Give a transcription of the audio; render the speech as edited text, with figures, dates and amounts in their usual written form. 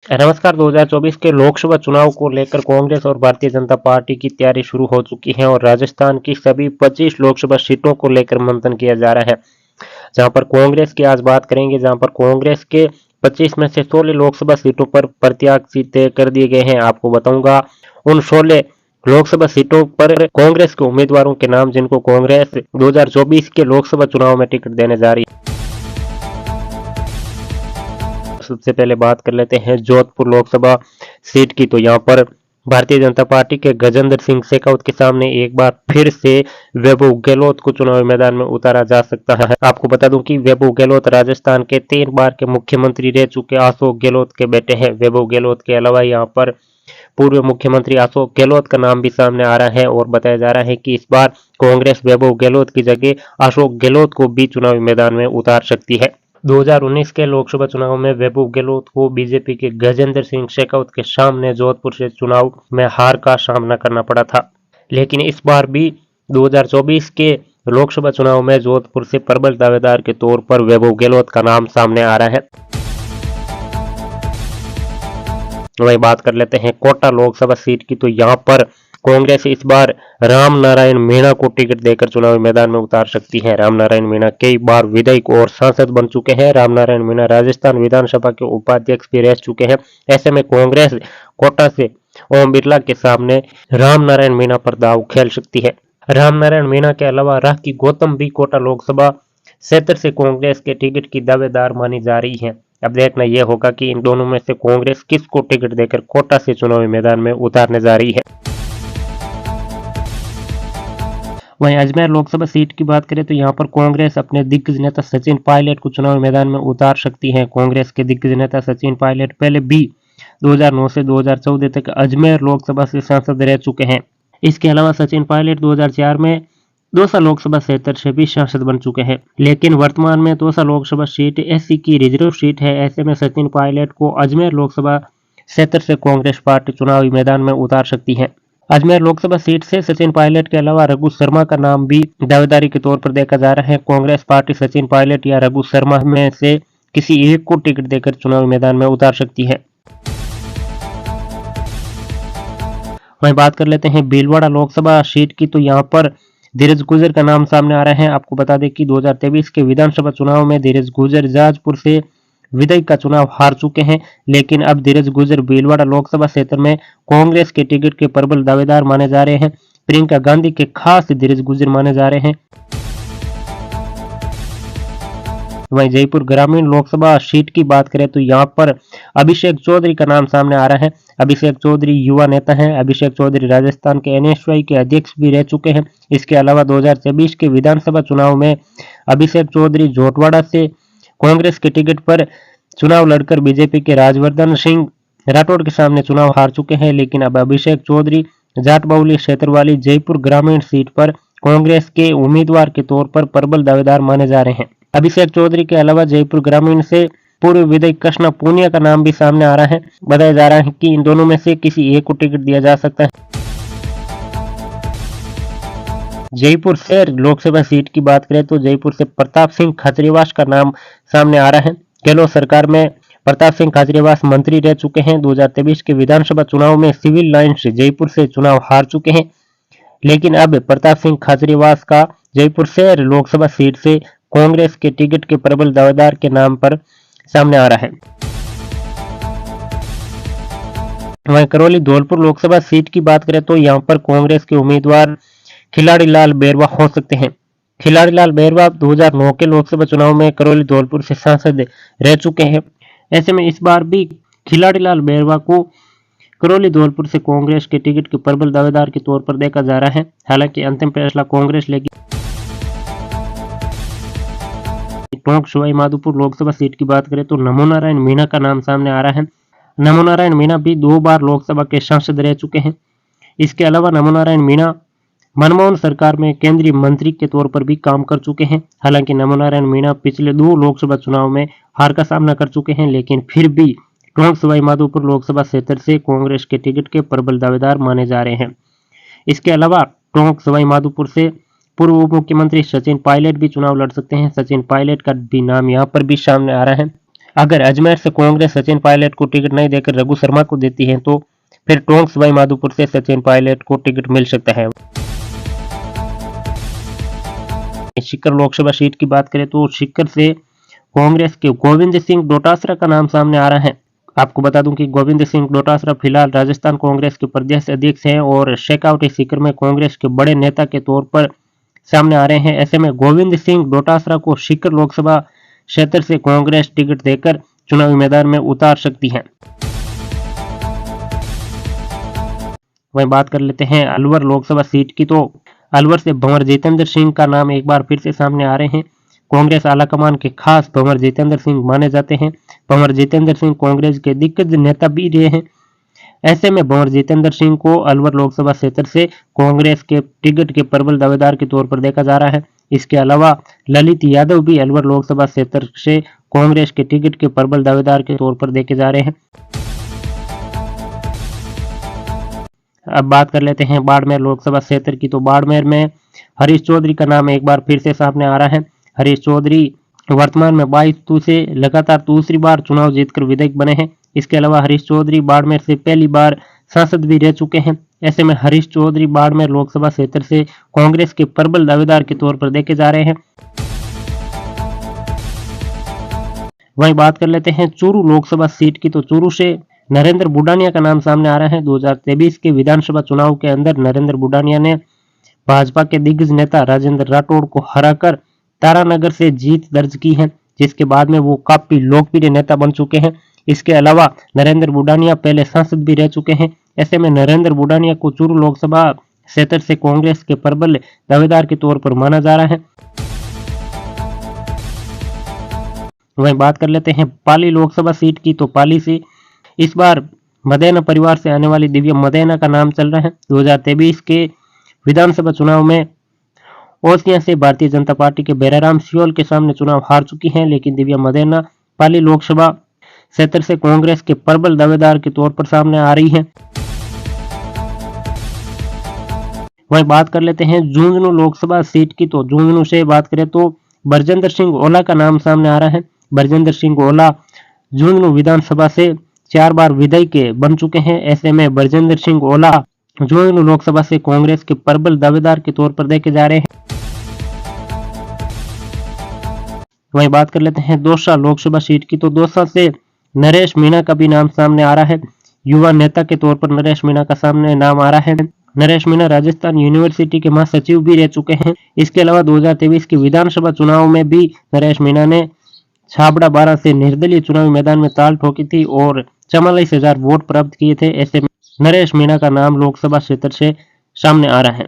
नमस्कार। 2024 के लोकसभा चुनाव को लेकर कांग्रेस और भारतीय जनता पार्टी की तैयारी शुरू हो चुकी है और राजस्थान की सभी 25 लोकसभा सीटों को लेकर मंथन किया जा रहा है। जहां पर कांग्रेस की आज बात करेंगे, जहां पर कांग्रेस के 25 में से 16 लोकसभा सीटों पर प्रत्याशी तय कर दिए गए हैं। आपको बताऊंगा उन 16 लोकसभा सीटों पर कांग्रेस के उम्मीदवारों के नाम, जिनको कांग्रेस 2024 के लोकसभा चुनाव में टिकट देने जा रही है। सबसे पहले बात कर लेते हैं जोधपुर लोकसभा सीट की। तो यहाँ पर भारतीय जनता पार्टी के गजेंद्र सिंह शेखावत के सामने एक बार फिर से वैभव गहलोत को चुनावी मैदान में उतारा जा सकता है। आपको बता दूं कि वैभव गहलोत राजस्थान के 3 बार के मुख्यमंत्री रह चुके अशोक गहलोत के बेटे हैं। वैभव गहलोत के अलावा यहाँ पर पूर्व मुख्यमंत्री अशोक गहलोत का नाम भी सामने आ रहा है और बताया जा रहा है कि इस बार कांग्रेस वैभव गहलोत की जगह अशोक गहलोत को भी चुनावी मैदान में उतार सकती है। 2019 के लोकसभा चुनाव में वैभव गहलोत को बीजेपी के गजेंद्र सिंह शेखावत के सामने जोधपुर से चुनाव में हार का सामना करना पड़ा था, लेकिन इस बार भी 2024 के लोकसभा चुनाव में जोधपुर से प्रबल दावेदार के तौर पर वैभव गहलोत का नाम सामने आ रहा है। वही बात कर लेते हैं कोटा लोकसभा सीट की। तो यहाँ पर कांग्रेस इस बार राम नारायण मीणा को टिकट देकर चुनावी मैदान में उतार सकती है। राम नारायण मीणा कई बार विधायक और सांसद बन चुके हैं। राम नारायण मीणा राजस्थान विधानसभा के उपाध्यक्ष भी रह चुके हैं। ऐसे में कांग्रेस कोटा से ओम बिरला के सामने राम नारायण मीणा पर दांव खेल सकती है। राम नारायण मीणा के अलावा राखी गौतम भी कोटा लोकसभा क्षेत्र से कांग्रेस के टिकट की दावेदार मानी जा रही है। अब देखना यह होगा कि इन दोनों में से कांग्रेस किसको टिकट देकर कोटा से चुनावी मैदान में उतारने जा रही है। वहीं अजमेर लोकसभा सीट की बात करें तो यहाँ पर कांग्रेस अपने दिग्गज नेता सचिन पायलट को चुनावी मैदान में उतार सकती है। कांग्रेस के दिग्गज नेता सचिन पायलट पहले भी 2009 से 2014 तक अजमेर लोकसभा से सांसद रह चुके हैं। इसके अलावा सचिन पायलट 2004 में दौसा लोकसभा क्षेत्र से भी सांसद बन चुके हैं, लेकिन वर्तमान में दौसा लोकसभा सीट एससी की रिजर्व सीट है। ऐसे में सचिन पायलट को अजमेर लोकसभा क्षेत्र से कांग्रेस पार्टी चुनावी मैदान में उतार सकती है। अजमेर लोकसभा सीट से सचिन पायलट के अलावा रघु शर्मा का नाम भी दावेदारी के तौर पर देखा जा रहा है। कांग्रेस पार्टी सचिन पायलट या रघु शर्मा में से किसी एक को टिकट देकर चुनावी मैदान में उतार सकती है। वहीं बात कर लेते हैं भीलवाड़ा लोकसभा सीट की। तो यहाँ पर धीरज गुजर का नाम सामने आ रहा है। आपको बता दें कि 2023 के विधानसभा चुनाव में धीरज गुजर जाजपुर से विधायक का चुनाव हार चुके हैं, लेकिन अब धीरज गुजर भीलवाड़ा लोकसभा क्षेत्र में कांग्रेस के टिकट के प्रबल दावेदार माने जा रहे हैं। प्रियंका गांधी के खास धीरज गुजर माने जा रहे हैं। वहीं जयपुर ग्रामीण लोकसभा सीट की बात करें तो यहाँ पर अभिषेक चौधरी का नाम सामने आ रहा है। अभिषेक चौधरी युवा नेता हैं। अभिषेक चौधरी राजस्थान के एनएसवाई के अध्यक्ष भी रह चुके हैं। इसके अलावा 2024 के विधानसभा चुनाव में अभिषेक चौधरी जोटवाड़ा से कांग्रेस के टिकट पर चुनाव लड़कर बीजेपी के राजवर्धन सिंह राठौड़ के सामने चुनाव हार चुके हैं, लेकिन अब अभिषेक चौधरी जाट बाहुल्य क्षेत्र वाली जयपुर ग्रामीण सीट पर कांग्रेस के उम्मीदवार के तौर पर प्रबल दावेदार माने जा रहे हैं। अभिषेक चौधरी के अलावा जयपुर ग्रामीण से पूर्व विधायक कृष्णा पूनिया का नाम भी सामने आ रहा है। बताया जा रहा है कि इन दोनों में से किसी एक को टिकट दिया जा सकता है। जयपुर शहर लोकसभा सीट की बात करें तो जयपुर से प्रताप सिंह खाचरियावास का नाम सामने आ रहा है। गहलोत सरकार में प्रताप सिंह खाचरियावास मंत्री रह चुके हैं। 2023 के विधानसभा चुनाव में सिविल लाइन से जयपुर से चुनाव हार चुके हैं, लेकिन अब प्रताप सिंह खाचरियावास का जयपुर शहर लोकसभा सीट से कांग्रेस के टिकट के प्रबल दावेदार के नाम पर सामने आ रहा है। वहीं करौली धौलपुर लोकसभा सीट की बात करें तो यहाँ पर कांग्रेस के उम्मीदवार खिलाड़ी लाल बैरवा हो सकते हैं। खिलाड़ी लाल बैरवा 2009 के लोकसभा चुनाव में करौली धौलपुर से सांसद रह चुके हैं। ऐसे में इस बार भी खिलाड़ी लाल बैरवा को करौली धौलपुर से कांग्रेस के टिकट के प्रबल दावेदार के तौर पर देखा जा रहा है। हालांकि अंतिम फैसला कांग्रेस लेगी। टोंक सवाई माधोपुर लोकसभा सीट की बात करें तो नमो नारायण मीणा का नाम सामने आ रहा है। नमो नारायण मीणा भी 2 बार लोकसभा के सांसद रह चुके हैं। इसके अलावा नमो नारायण मीणा मनमोहन सरकार में केंद्रीय मंत्री के तौर पर भी काम कर चुके हैं। हालांकि नमो नारायण मीणा पिछले 2 लोकसभा चुनाव में हार का सामना कर चुके हैं, लेकिन फिर भी टोंक सवाई माधोपुर लोकसभा क्षेत्र से कांग्रेस के टिकट के प्रबल दावेदार माने जा रहे हैं। इसके अलावा टोंक सवाई माधोपुर से पूर्व उप मुख्यमंत्री सचिन पायलट भी चुनाव लड़ सकते हैं। सचिन पायलट का भी नाम यहाँ पर भी सामने आ रहा है। अगर अजमेर से कांग्रेस सचिन पायलट को टिकट नहीं देकर रघु शर्मा को देती है तो फिर टोंक सवाई माधोपुर से सचिन पायलट को टिकट मिल सकता है। सीकर लोकसभा सीट की बात करें तो सीकर से कांग्रेस के गोविंद सिंह डोटासरा का नाम सामने आ रहा है। आपको बता दूं कि गोविंद सिंह डोटासरा फिलहाल राजस्थान कांग्रेस के प्रदेश अध्यक्ष हैं और शेखावटी सीकर में कांग्रेस के बड़े नेता के तौर पर सामने आ रहे हैं। ऐसे में गोविंद सिंह डोटासरा को सीकर लोकसभा क्षेत्र से कांग्रेस टिकट देकर चुनावी मैदान में उतार सकती है। वहीं बात कर लेते हैं अलवर लोकसभा सीट की, तो अलवर से भंवर जितेंद्र सिंह का नाम एक बार फिर से सामने आ रहे हैं। कांग्रेस आलाकमान के खास भंवर जितेंद्र सिंह माने जाते हैं। भंवर जितेंद्र सिंह कांग्रेस के दिग्गज नेता भी रहे हैं। ऐसे में भंवर जितेंद्र सिंह को अलवर लोकसभा क्षेत्र से कांग्रेस के टिकट के प्रबल दावेदार के तौर पर देखा जा रहा है। इसके अलावा ललित यादव भी अलवर लोकसभा क्षेत्र से कांग्रेस के टिकट के प्रबल दावेदार के तौर पर देखे जा रहे हैं। अब बात कर लेते हैं बाड़मेर लोकसभा क्षेत्र की, तो बाड़मेर में हरीश चौधरी का नाम एक बार फिर से सामने आ रहा है। हरीश चौधरी वर्तमान में 22 से लगातार दूसरी बार चुनाव जीतकर विधायक बने हैं। इसके अलावा हरीश चौधरी बाड़मेर से पहली बार सांसद भी रह चुके हैं। ऐसे में हरीश चौधरी बाड़मेर लोकसभा क्षेत्र से कांग्रेस के प्रबल दावेदार के तौर पर देखे जा रहे हैं। वहीं बात कर लेते हैं चूरू लोकसभा सीट की, तो चूरू से नरेंद्र बुडानिया का नाम सामने आ रहा है। 2023 के विधानसभा चुनाव के अंदर नरेंद्र बुडानिया ने भाजपा के दिग्गज नेता राजेंद्र राठौड़ को हराकर तारानगर से जीत दर्ज की है, जिसके बाद में वो काफी लोकप्रिय नेता बन चुके हैं। इसके अलावा नरेंद्र बुडानिया पहले सांसद भी रह चुके हैं। ऐसे में नरेंद्र बुडानिया को चूरू लोकसभा क्षेत्र से कांग्रेस के प्रबल दावेदार के तौर पर माना जा रहा है। वहीं बात कर लेते हैं पाली लोकसभा सीट की, तो पाली से इस बार मदेना परिवार से आने वाली दिव्या मदेना का नाम चल रहा है। 2023 के विधानसभा चुनाव में ओसियां से भारतीय जनता पार्टी के बेराराम सियोल के सामने चुनाव हार चुकी हैं, लेकिन दिव्या मदेना पाली लोकसभा क्षेत्र से कांग्रेस के प्रबल दावेदार के तौर पर सामने आ रही है। वहीं बात कर लेते हैं झुंझुनू लोकसभा सीट की, तो झुंझुनू से बात करें तो बरजिंदर सिंह ओला का नाम सामने आ रहा है। बरजिंदर सिंह ओला झुंझुनू विधानसभा से 4 बार विधायक बन चुके हैं। ऐसे में बरजिंदर सिंह ओला झुंझुनू लोकसभा से कांग्रेस के प्रबल दावेदार के तौर पर देखे जा रहे हैं। वहीं बात कर लेते हैं दौसा लोकसभा सीट की, तो दौसा से नरेश मीणा का भी नाम सामने आ रहा है। युवा नेता के तौर पर नरेश मीणा का सामने नाम आ रहा है। नरेश मीणा राजस्थान यूनिवर्सिटी के महासचिव भी रह चुके हैं। इसके अलावा 2023 के विधानसभा चुनाव में भी नरेश मीणा ने छाबड़ा 12 से निर्दलीय चुनावी मैदान में ताल ठोकी थी और 44,000 वोट प्राप्त किए थे। ऐसे में नरेश मीणा का नाम लोकसभा क्षेत्र से सामने आ रहा है।